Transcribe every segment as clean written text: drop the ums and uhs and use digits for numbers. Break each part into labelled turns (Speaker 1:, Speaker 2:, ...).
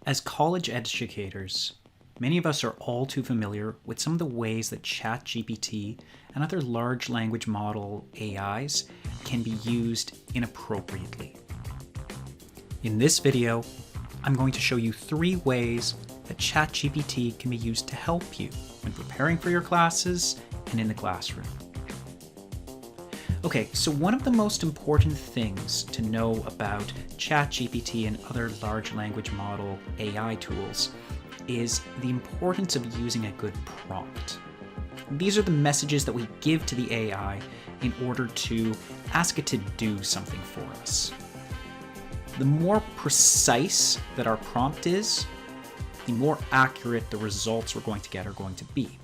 Speaker 1: As college educators, many of us are all too familiar with some of the ways that ChatGPT and other large language model AIs can be used inappropriately. In this video, I'm going to show you 3 ways that ChatGPT can be used to help you when preparing for your classes and in the classroom. Okay, so one of the most important things to know about ChatGPT and other large language model AI tools is the importance of using a good prompt. These are the messages that we give to the AI in order to ask it to do something for us. The more precise that our prompt is, the more accurate the results we're going to get are going to be.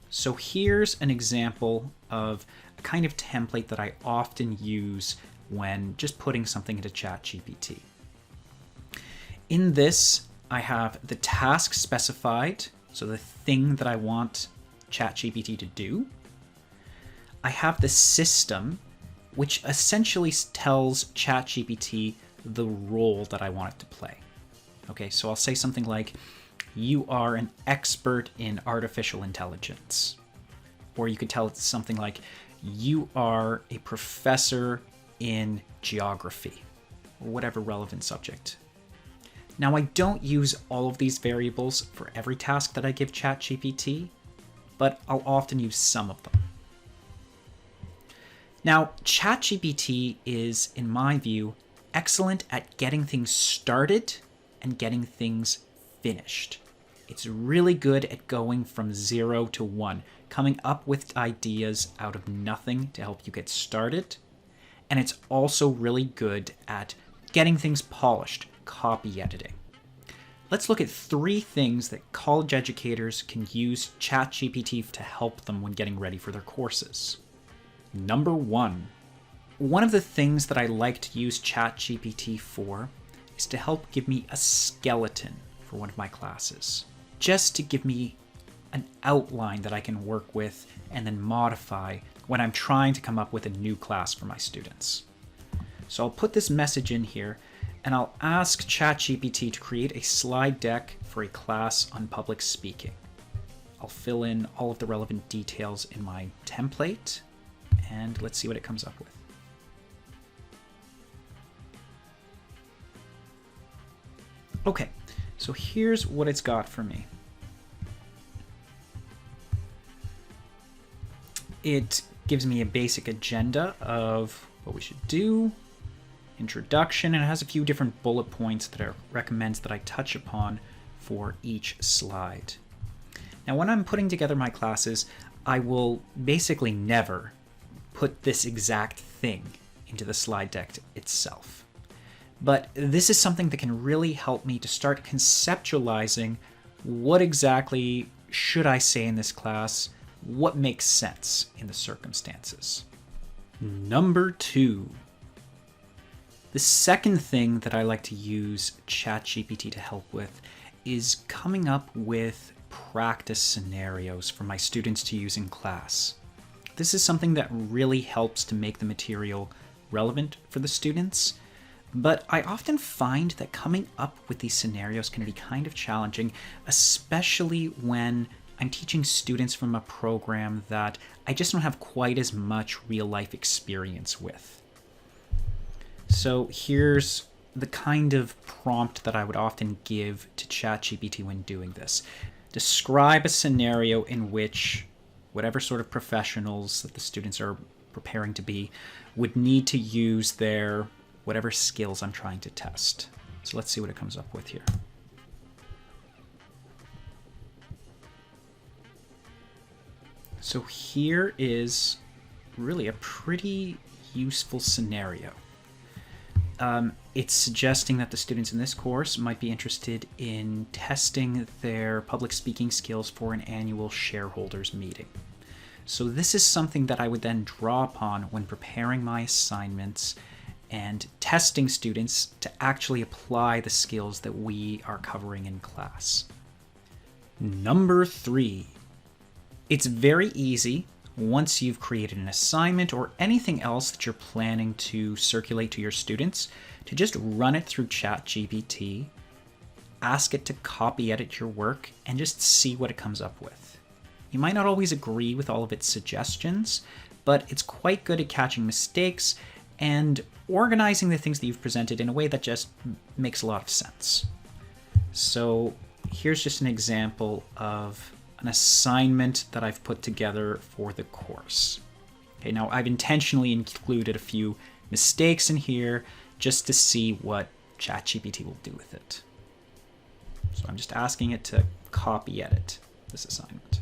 Speaker 1: So here's an example of a kind of template that I often use when just putting something into ChatGPT. In this, I have the task specified, so the thing that I want ChatGPT to do. I have the system, which essentially tells ChatGPT the role that I want it to play. Okay, so I'll say something like, you are an expert in artificial intelligence. Or you could tell it something like, you are a professor in geography, or whatever relevant subject. Now, I don't use all of these variables for every task that I give ChatGPT, but I'll often use some of them. Now, ChatGPT is, in my view, excellent at getting things started and getting things finished. It's really good at going from 0 to 1, coming up with ideas out of nothing to help you get started. And it's also really good at getting things polished, copy editing. Let's look at 3 things that college educators can use ChatGPT to help them when getting ready for their courses. Number 1. One of the things that I like to use ChatGPT for is to help give me a skeleton for one of my classes, just to give me an outline that I can work with and then modify when I'm trying to come up with a new class for my students. So I'll put this message in here and I'll ask ChatGPT to create a slide deck for a class on public speaking. I'll fill in all of the relevant details in my template and let's see what it comes up with. Okay, so here's what it's got for me. It gives me a basic agenda of what we should do, introduction, and it has a few different bullet points that it recommends that I touch upon for each slide. Now, when I'm putting together my classes, I will basically never put this exact thing into the slide deck itself. But this is something that can really help me to start conceptualizing what exactly should I say in this class, what makes sense in the circumstances. Number 2. The second thing that I like to use ChatGPT to help with is coming up with practice scenarios for my students to use in class. This is something that really helps to make the material relevant for the students. But I often find that coming up with these scenarios can be kind of challenging, especially when I'm teaching students from a program that I just don't have quite as much real-life experience with. So here's the kind of prompt that I would often give to ChatGPT when doing this. Describe a scenario in which whatever sort of professionals that the students are preparing to be would need to use their whatever skills I'm trying to test. So let's see what it comes up with here. So here is really a pretty useful scenario. It's suggesting that the students in this course might be interested in testing their public speaking skills for an annual shareholders meeting. So this is something that I would then draw upon when preparing my assignments and testing students to actually apply the skills that we are covering in class. Number 3. It's very easy, once you've created an assignment or anything else that you're planning to circulate to your students, to just run it through ChatGPT, ask it to copy edit your work and just see what it comes up with. You might not always agree with all of its suggestions, but it's quite good at catching mistakes and organizing the things that you've presented in a way that just makes a lot of sense. So here's just an example of an assignment that I've put together for the course. Okay, now I've intentionally included a few mistakes in here just to see what ChatGPT will do with it. So I'm just asking it to copy edit this assignment.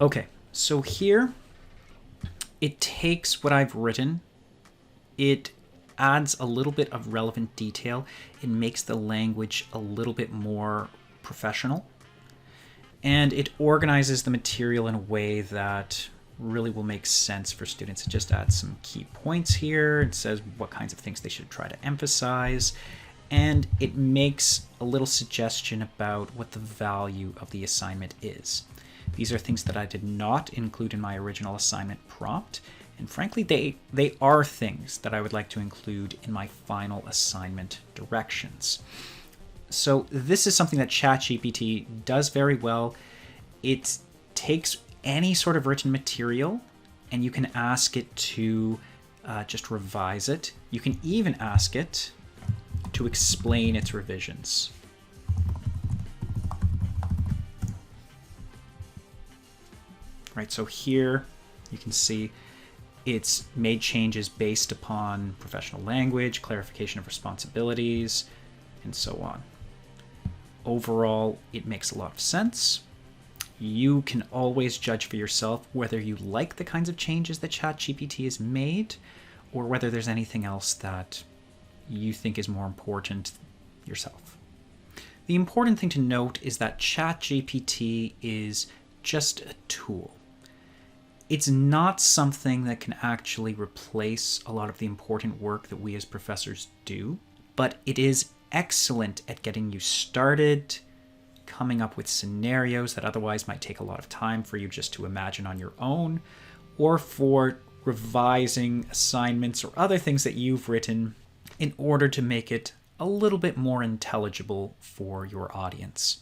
Speaker 1: Okay, so here it takes what I've written, it adds a little bit of relevant detail, it makes the language a little bit more professional, and it organizes the material in a way that really will make sense for students. It just adds some key points here, it says what kinds of things they should try to emphasize, and it makes a little suggestion about what the value of the assignment is. These are things that I did not include in my original assignment prompt, and frankly, they are things that I would like to include in my final assignment directions. So this is something that ChatGPT does very well. It takes any sort of written material, and you can ask it to just revise it. You can even ask it to explain its revisions. Right, so here you can see it's made changes based upon professional language, clarification of responsibilities, and so on. Overall, it makes a lot of sense. You can always judge for yourself whether you like the kinds of changes that ChatGPT has made, or whether there's anything else that you think is more important yourself. The important thing to note is that ChatGPT is just a tool. It's not something that can actually replace a lot of the important work that we as professors do, but it is excellent at getting you started, coming up with scenarios that otherwise might take a lot of time for you just to imagine on your own, or for revising assignments or other things that you've written in order to make it a little bit more intelligible for your audience.